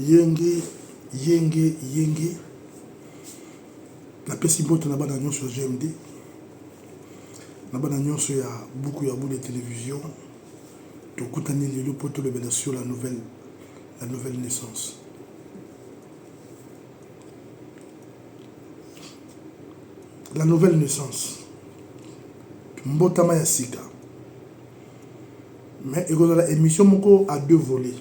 Yenge. Na pesi mboto na bana nyonso ya GMD. Na bana nyonso ya beaucoup ya bout de télévision. Tokutani lelo poto le bela sur la nouvelle naissance. La nouvelle naissance. Mbotama ya sika. Mais il y a l'émission moko à deux volets.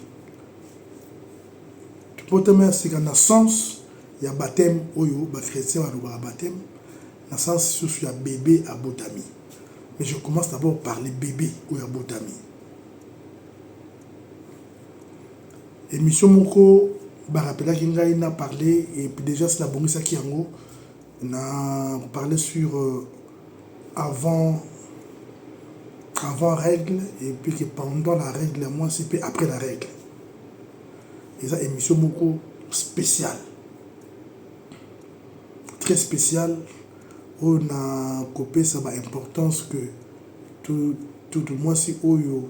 Mbotama ya sika na sens ya baptême oyo ba chrétien ba baptême na sens sous ya bébé à botami. Mais je commence d'abord par les bébés oyo à botami. Émission moko ba rappela kinga ina parlé et puis déjà c'est la bongisa ki yango na parlé sur avant règle et puis que pendant la règle moi c'est puis après la règle. Et ça émission beaucoup spéciale. Très spéciale. On a coupé ça ba importance que tout le mois si oyo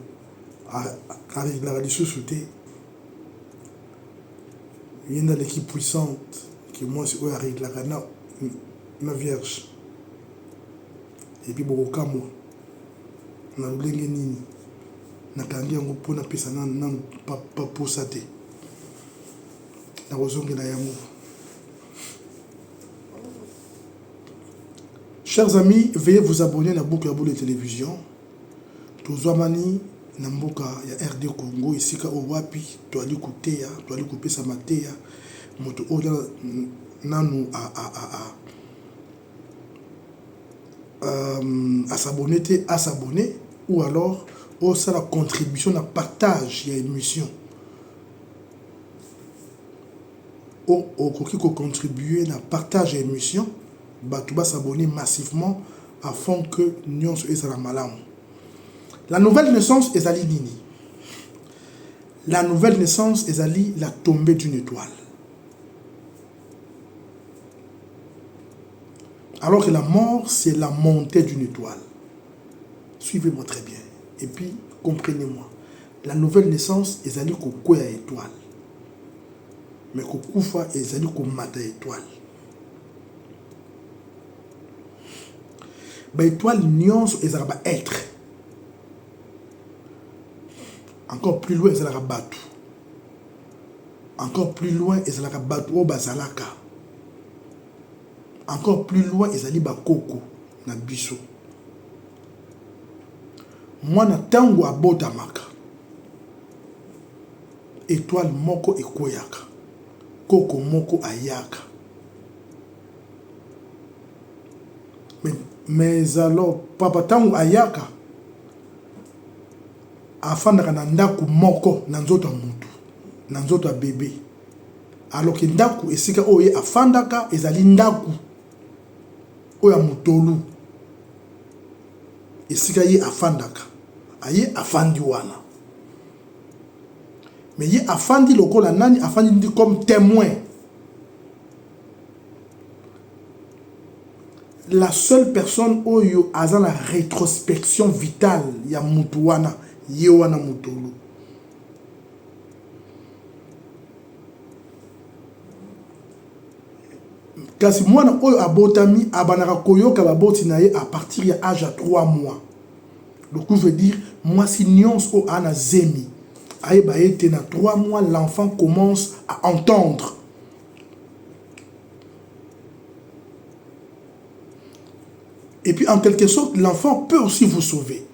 avec la radio sauté. Il y a une équipe puissante qui moi c'est oyo avec la na vierge. Et puis beaucoup comme moi. Na lenge nini na kangi yango pona pesa na pas posate na rozonge na yango. Chers amis, veuillez vous abonner à Mboka Boule Télévision. Tozwamani na Mboka ya RD Congo ici ka owapi to ali kuteya to ali kupesa mateya moto ola nanu à s'abonner ou alors ça la contribution à partage il y a émission au qui contribuer à partage et émission bah tu vas s'abonner massivement afin que nous soyons malam. La nouvelle naissance est Ali Nini. La nouvelle naissance est Ali la tombée d'une étoile. Alors que la mort, c'est la montée d'une étoile. Suivez-moi très bien. Et puis, comprenez-moi. La nouvelle naissance, est allée qu'au quoi étoile. Mais qu'au koufa, est allée qu'au mata étoile. Bah, étoile, nuance, est allée être. Encore plus loin, est allée battu. Encore plus loin, est allée battu au bazalaka. Encore plus loin, ils allaient bakoko na biso. Moi na tango abota maka. Étoile moko ekoyaka. Koko moko ayaka. Mais alors papa tango ayaka afandaka na ndaku moko na nzoto ya mutu, na nzoto ya bébé. Alors que ndaku esika oye afandaka ezali ndaku oya mutolu esika ye afandaka aye afandi wana mais ye afandi lokola nani afandi ndi comme témoin. La seule personne oyo aza la rétrospection vitale ya mutu wana ye wana mutolu. Kasi mwana oyo abotami abanaka koyoka baboti na ye à partir ya âge à 3 mois. Le coup veut dire moi si nyons o ana zemi aye ba ete na 3 mois l'enfant commence à entendre. Et puis en quelque sorte l'enfant peut aussi vous sauver.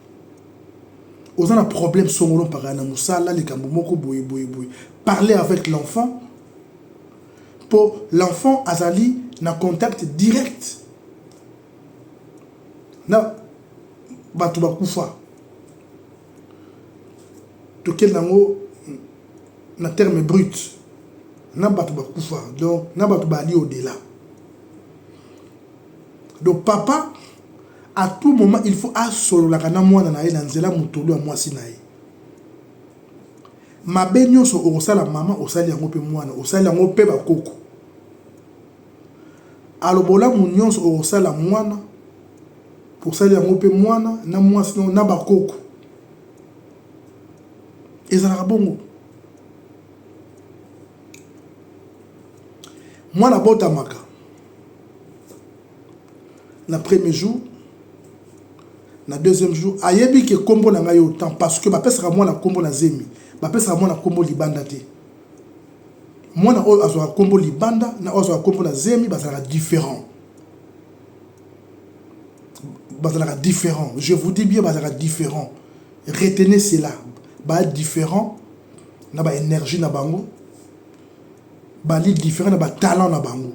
Aux un problème songolo par na musala les kambomoko boy. Parler avec l'enfant pour l'enfant azali na contact direct na batu bakufa to quel nango na terme brut na batu bakufa donc na batu bali au-delà. Donc papa à tout moment il faut asolo la kana mwana na ye na nzela mutulu ya mwasi na ye. Mabe nyonso okosala mama osali yango pe mwana osali yango pe bakoko. Alobola nyonso okosala mwana pour sali yango pe mwana na mwasi na bakoko. Ezalaka bongo. Moi, na bota maka. Na premier jour, na deuxième jour, ayebi ke kombo na ngai autant parce que ba pesera moi na kombo na zemi, ba pesera moi na kombo libanda te. Moi na o azwa kombo libanda, na azwa kombo na zemi, ba sera différent. Ba sera différent. Je vous dis bien ba sera différent. Retenez cela. Ba différent na ba énergie na bango. Ba li différent na ba talent na bango.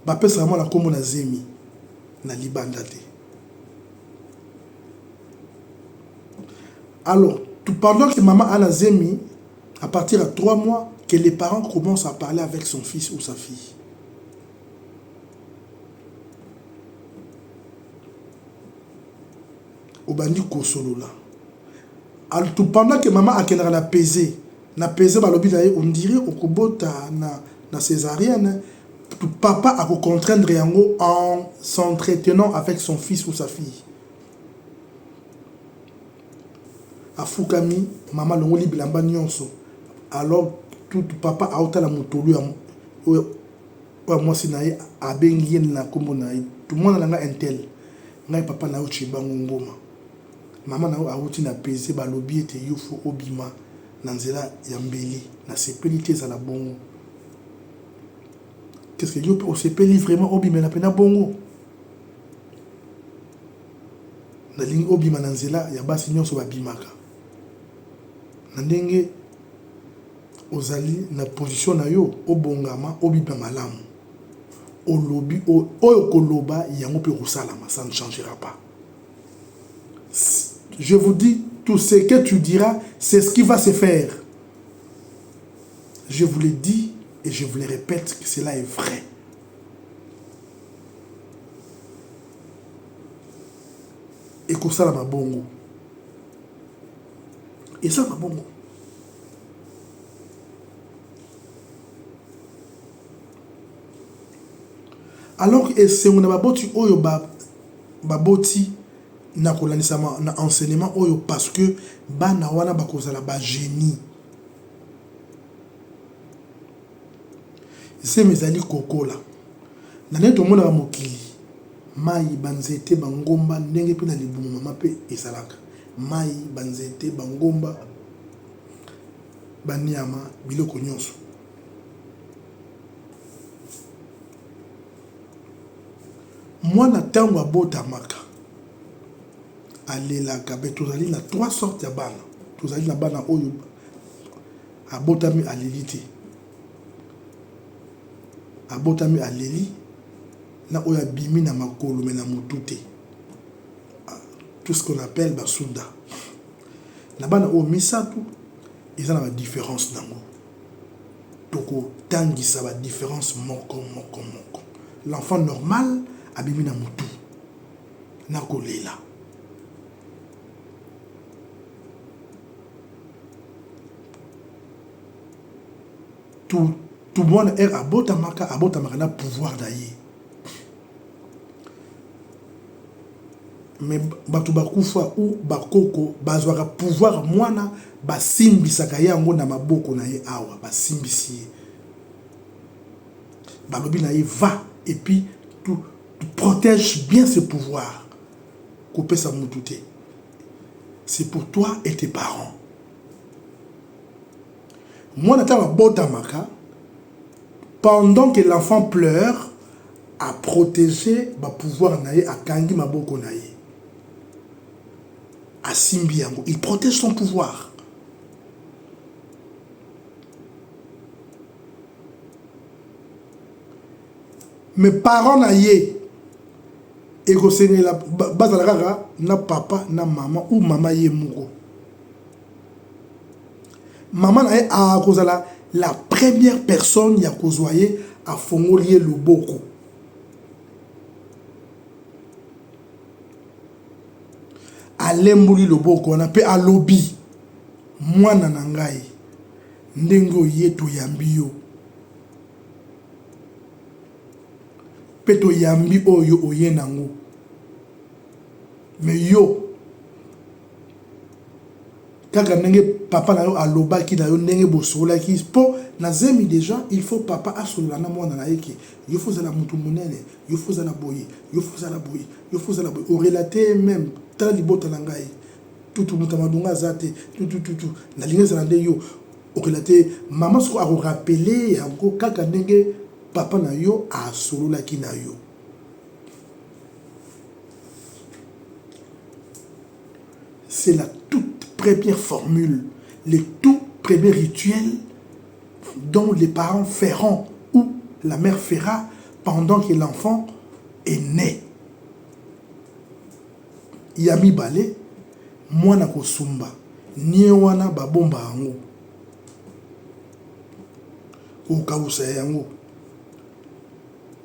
Ba pesa moi na kombo na zemi na libanda te. Alors, pendant que maman a la zemi, à partir de 3 mois, que les parents commencent à parler avec son fils ou sa fille. Au bandi kosolo là. Alors, pendant que maman a qu'elle a pesé, on dirait au kobota na césarienne, papa a contraindre en s'entretenant avec son fils ou sa fille. A Fukami, maman le ngoli bilamba nyonso. Alors tout papa a ota la motolu moi si naï a bengi na kombo naï. Tout le monde a un tel. Ngai papa na uchi bango ngoma. Maman na a uti na pese balobi ete yufu obima na nzela ya mbeli na sepelité za la bongo. Qu'est-ce que yo sepeli vraiment obima na pena bongo? Na lingi obima na nzela ya basi nyonso babimaka. Ndenge ozali na position na yo obongama obipa malamu olobi oyo koloba yango pe kosalama, ça ne changera pas. Je vous dis, tout ce que tu diras, c'est ce qui va se faire. Je vous le dis et je vous le répète que cela est vrai. Et que ça la bongo. Et ça va bongo. Alors que c'est on a baboti oyo baboti na kolanisama na enseignement oyo parce que bana wana bakozala ba génie. C'est mes amis kokola. Na neto mona ba mokili. Mai banzete bangomba ndenge pe na libumu mama pe esalaka. Mai banzete bangomba baniama biloko nyonso. Mwana tango abota maka alelaka be tozali na 3 sortes ya bana. Tozali na bana oyo abotami aleli te. Abotami aleli na oyo abimi na makolo me na mutu te. Tout ce qu'on appelle basuda. Na bana oyo misatu ils ont la différence nango. Toko tangisa ba différence moko. L'enfant normal abimi na mutu na kolela. Tout le monde est abotamaka na pouvoir d'ailleurs. Mais batu bakufa ou bakoko bazwaka pouvoir mwana basimbisaka yango na maboko na ye awa basimbisi. Balobi na ye va et puis tu protèges bien ce pouvoir. Couper sa moutouté. C'est pour toi et tes parents. Moi, pendant que l'enfant pleure, à protéger le pouvoir naïe, à kangi maboko naïe. À simbiango, il protège son pouvoir. Mes parents naïe, et que c'est la base na papa, na maman ou maman yé mouko. Maman a cause la première personne ya kozwaye a fongolier le boko. A lembuli le boko on appelle a lobby. Mwana nangai ndengo yeto yambio. Peto yambi oyo oye nango. Mais yo kaka ndenge papa na yo alobaki na yo ndenge bosololaki po nazemi déjà il faut papa asolola na mwana na ye ke yo faut zala mutu munene yo faut zala boye yo faut zala boye yo faut zala boye orelater même tala libota na ngai tutu mutu madunga zate tutu na linga zala nde yo orelater mama soko akorapele yango kaka ndenge papa na yo asololaki na yo. C'est la toute première formule, le tout premier rituel dont les parents feront ou la mère fera pendant que l'enfant est né. Yami bale, mwana kosumba, nie wana babomba yango. Okausa yango.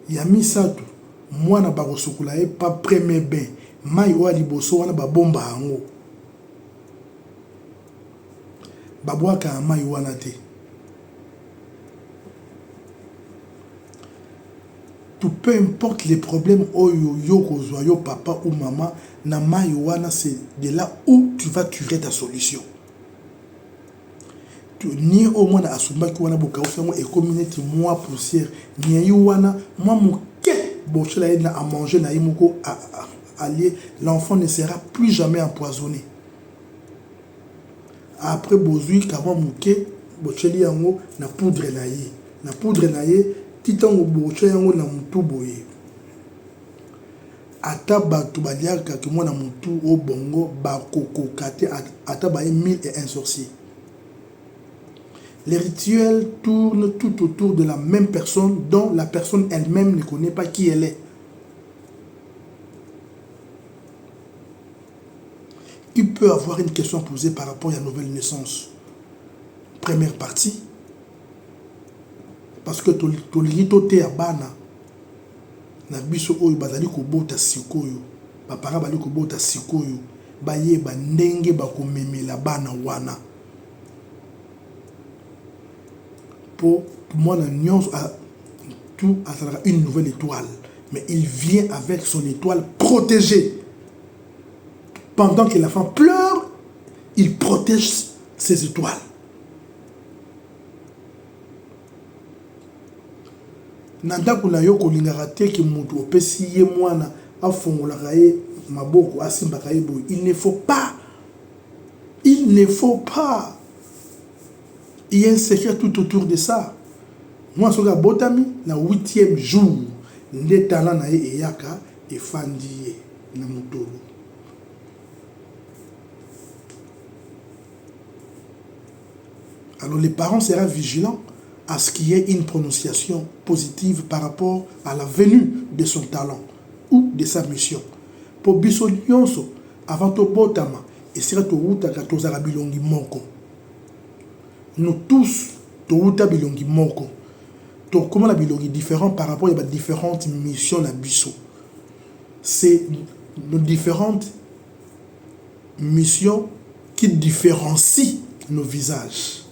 Yami satu, mwana bakosukula ye pa premier bain, mai oya liboso wana babomba yango. Babwaka amai wana te. Tout peu importe les problèmes oyo yo kozwa yo papa ou maman na mai wana, c'est de là où tu vas tirer ta solution. Ni au moins asumba ki wana boka osango e communauté moi poussière ni wana moi moke bochela ina à manger na imoko aller, l'enfant ne sera plus jamais empoisonné. Après bozui kama muke bocheli yango na poudre na ye titango boche yango na mutu boye ata batu baliaka ke mwana mutu o bongo bakoko kate ata ba 1001 sorciers. Les rituels tournent tout autour de la même personne dont la personne elle-même ne connaît pas qui elle est. Qui peut avoir une question posée par rapport à la nouvelle naissance? Première partie. Parce que tolito te abana na biso oyo bazali kobota sikoyo. Bapara bali kobota sikoyo. Baye bandenge bakomemela bana wana. Pour moi, tout à une nouvelle étoile. Mais il vient avec son étoile protégée. Pendant que l'enfant pleure, il protège ses étoiles. Nanda kuna yoko lingarate ki mutu opesi ye mwana afongola ye maboko asimba kaye boy. Il ne faut pas. Il y a un secret tout autour de ça. Moi, je suis botami na 8e jour. Nde tala na ye eyaka e fandi na mutolo. Alors les parents seront vigilants à ce qu'il y ait une prononciation positive par rapport à la venue de son talent ou de sa mission. Pour biso nyonso avant to botama et sera to ruta ka tozala bilongi moko. Nous tous to ruta bilongi moko. To comment la bilongi différent par rapport à différentes missions na biso. C'est nos différentes missions qui différencient nos visages.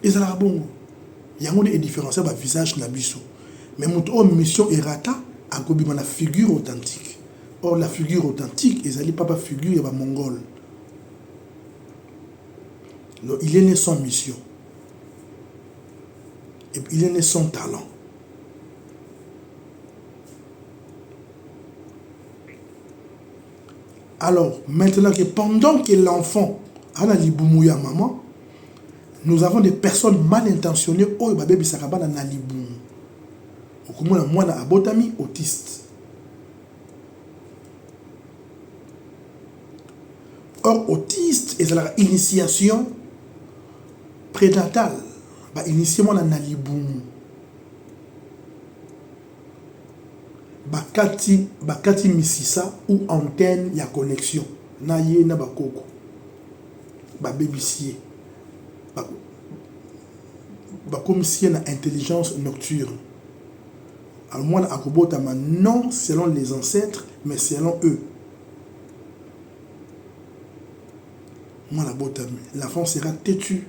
Et ça la bon. Il y a une différence entre le visage na biso. Mais notre mission erata a kobima la figure authentique. Or la figure authentique, ils n'allaient pas figure il y a mongol. Il est né sans mission. Et il est né sans talent. Alors, maintenant que pendant que l'enfant a la liboumouya maman, nous avons des personnes mal intentionnées. Oh, bébé sakabana na liboum. Okumona mwana abotami autiste. Or, autiste est la initiation prénatale. Ba initiement na liboum. Bakati misisa ou antenne ya connexion. Na ye na bakoko. Ba bébissier. Comme si il y a une intelligence nocturne. Alors moi, akobotama non selon les ancêtres, mais selon eux. Moi, l'enfant sera têtu.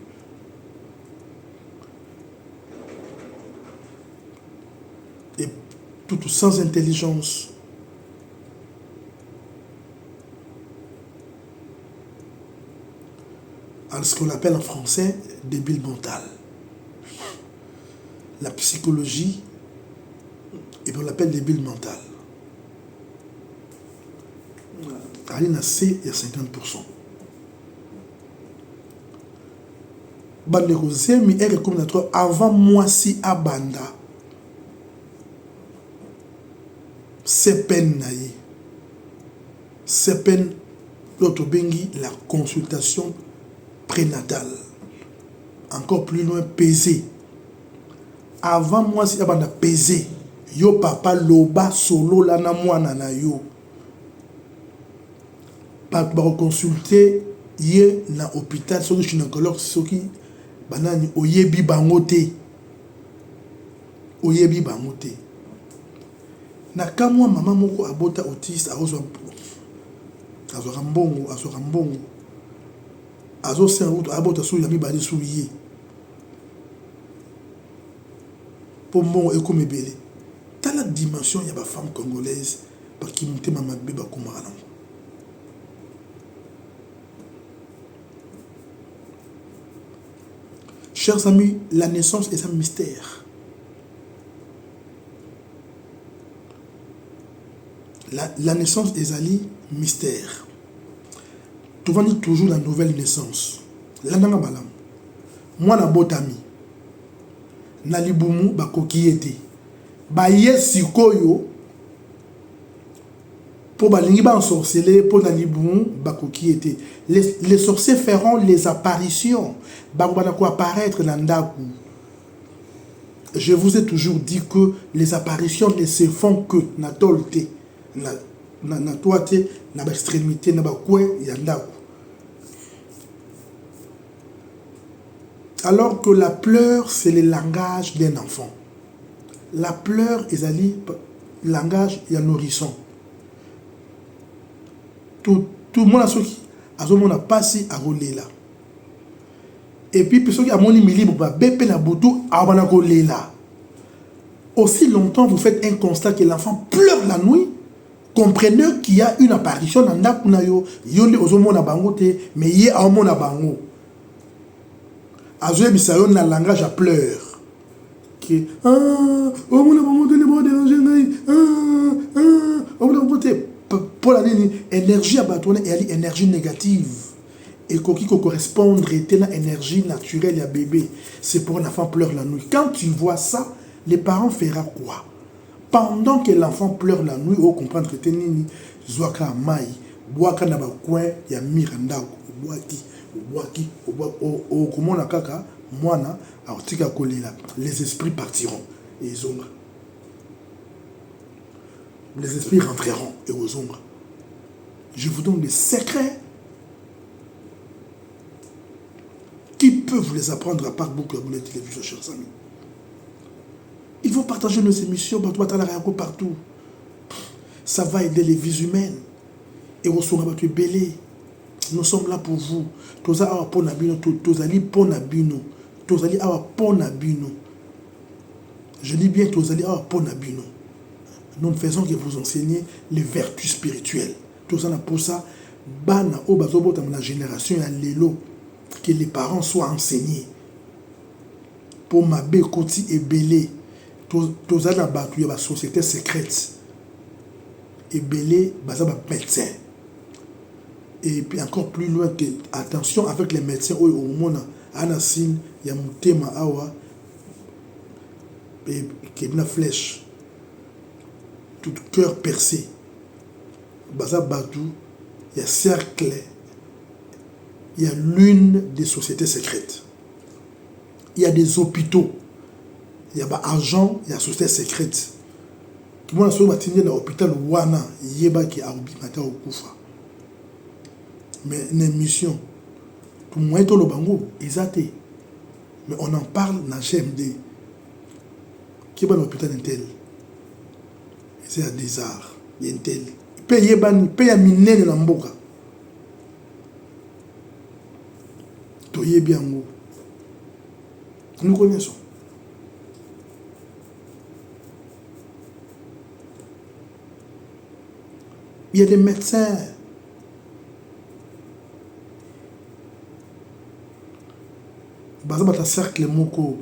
Et tout sans intelligence. à ce qu'on appelle en français débile mental. La psychologie, et on l'appelle débile mental. Allez, na C, il y a 50%. Bande Rosemi est recommandé avant moi si à Banda. C'est peine naïe. C'est peine l'autre bengi la consultation prénatale. Encore plus loin, peser. Avant moi si à Banda peser. Yo papa loba solo la na mwana na yo. Pas consulter yé na hôpital sur le gynécologue soki banani oyebi bangote. Oyebi bangote. Na kamwa mama moko abota autiste azo mbongo azo sen route abota sou yami bali sou yé. Pour mbongo ekome belé. Dans la dimension il y a ba femme congolaise par qui monte mama beba komara. Chers amis, la naissance est un mystère. La naissance est un mystère. Tu vas dire toujours la nouvelle naissance. Moi, na botami. Na libumu bakokiete. Ba yesikoyo. Pour balingi ba ensorceler pour na libumu bakokiete. Les sorciers feront les apparitions. Bakobana ko apparaître dans ndaku. Je vous ai toujours dit que les apparitions ne se font que na tolte, na toite, na ba extrémité, na ba kwe yandaku. Alors que la pleure, c'est le langage d'un enfant. La pleure est le langage d'un nourrisson. Tout le monde a ce qui a passé à rouler là. Et puis, ceux qui ont mis la boutou, là. Aussi longtemps vous faites un constat que l'enfant pleure la nuit, comprenez qu'il y a une apparition dans Nakunayo, yonde ozomona bangote, mais yé a omona bango. Azoye bisayon na langage à pleurs. Qui omona bangote ne pas déranger ngai. Omona bangote pour la énergie abattoine et énergie négative. Et qui correspondre à l'énergie naturelle à bébé. C'est pour l'enfant pleure la nuit. Quand tu vois ça, les parents feront quoi? Pendant que l'enfant pleure la nuit, on comprend que tu es Zwaka Mai, Boaka Nabakwe, ya Miranda, Boaki, comment on a kaka, Moana, Artika Kolila. Les esprits partiront et ils ont. Les esprits rentreront et aux ombres. Je vous donne des secrets qui peuvent vous les apprendre à part beaucoup de télévision, chers amis. Il faut partager nos émissions partout. Ça va aider les vies humaines. Et au son belé. Nous sommes là pour vous. Toza awa pona bino, tozali pona bino. Tozali awa pona bino. Je dis bien tozali awa pona bino. Nous ne faisons que vous enseigner les vertus spirituelles. Tozana pour ça, bana o bazobota na génération ya lelo que les parents soient enseignés. Pour mabe koti et belé. Tozana batu ya ba société secrète. Et belé baza ba médecin. Et puis encore plus loin que attention avec les médecins au monde anasin ya mutema awa et kebna flèche tout cœur percé baza batu il y a cercle il y a l'une des sociétés secrètes il y a des hôpitaux il y a agents il y a sociétés secrètes tout le monde a battu dans l'hôpital wana yeba qui a obimata au kufa. Mais une mission, tout le monde est au bango, exacté. Mais on en parle dans GMD. Qui est dans l'hôpital intel? C'est à des arts, intel. Paye à miner dans l'amboka. Toye bien. Nous connaissons. Il y a des médecins. un cercle moko.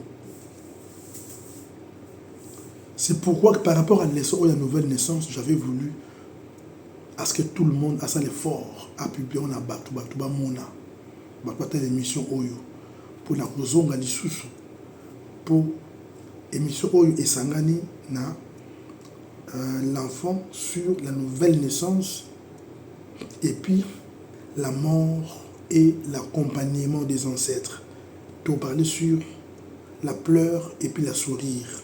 C'est pourquoi que par rapport à la nouvelle naissance, j'avais voulu à ce que tout le monde a ça l'effort à publier on a battu mona battu l'émission Oyo pour la kozonga lisusu pour émission Oyo et Sangani na l'enfant sur la nouvelle naissance et puis la mort et l'accompagnement des ancêtres. Pour parler sur la pleure et puis la sourire.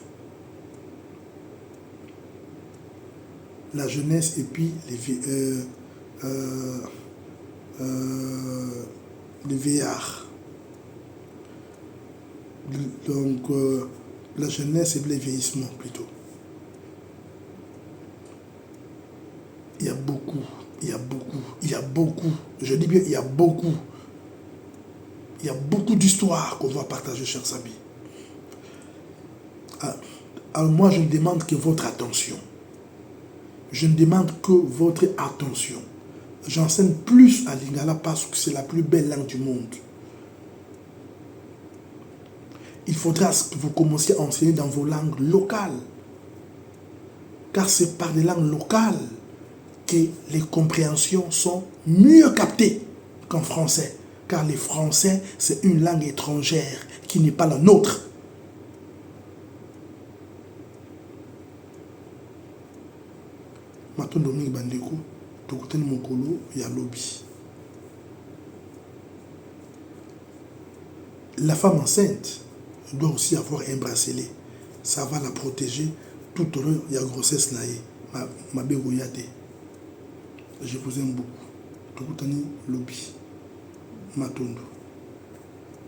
La jeunesse et puis les vieillards. Donc, la jeunesse et puis les vieillissements plutôt. Il y a beaucoup, je dis bien il y a beaucoup d'histoires qu'on doit partager, chers amis. Alors moi, je ne demande que votre attention. Je ne demande que votre attention. J'enseigne plus à Lingala parce que c'est la plus belle langue du monde. Il faudra que vous commenciez à enseigner dans vos langues locales. Car c'est par des langues locales que les compréhensions sont mieux captées qu'en français. Car le français, c'est une langue étrangère qui n'est pas la nôtre. Maintenant, Dominique Bandeko, Tokoten Mokolo, il y a lobby. La femme enceinte doit aussi avoir un bracelet. Ça va la protéger tout au long de la grossesse. Ma bégoyade. Je vous aime beaucoup. Tokoten lobby. Matondo.